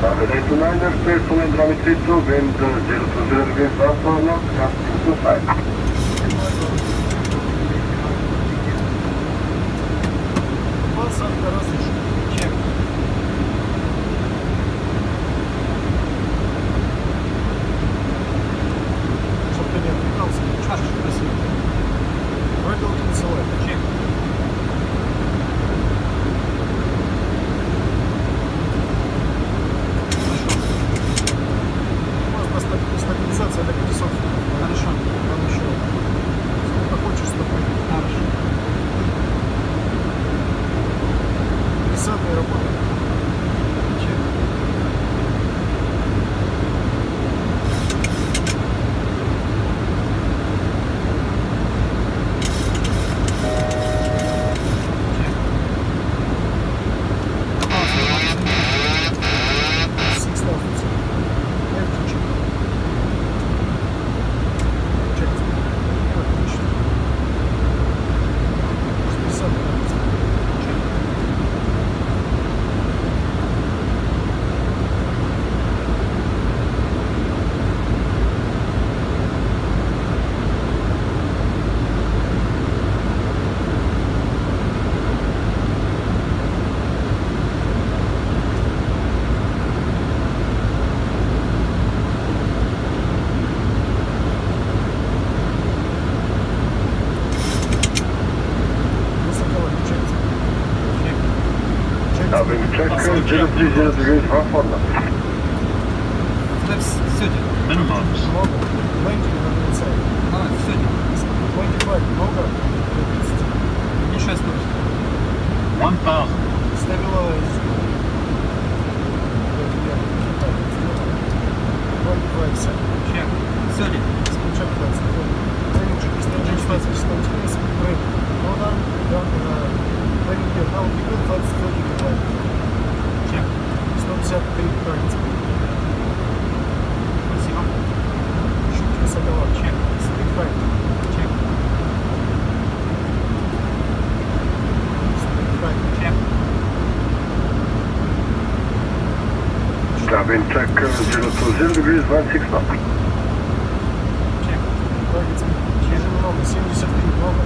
Elevator 9, faithful and Dromitry 2, wind 020 degrees north for north, casting 25. Посадка разрешена. Чек. Чтоб ты не отвлекался, не чашешь красиво. Вроде танцевать. Чек. Можно стабилизация до 500. Хорошо. Там еще. Сколько хочешь, столько. Хорошо. 30-й работа. Чек. Check 030 degrees north for north. Flaps 30. Minimums. Много. Landing on the inside. 30. 25. Много. Ничего скорости. 1000. Stabilize. 25 seconds. Check. 30. Check 20. Landing 20. Continuous brake. Hold on. Down. Landing gear. Now we go 20. 30. Check. 153 current speed. Спасибо. Чуть высоковат. Check. Speed right. Check. Speed right. Check. Wind check 020 degrees 16 knots. Check. Target speed. Ниже много. 73 много.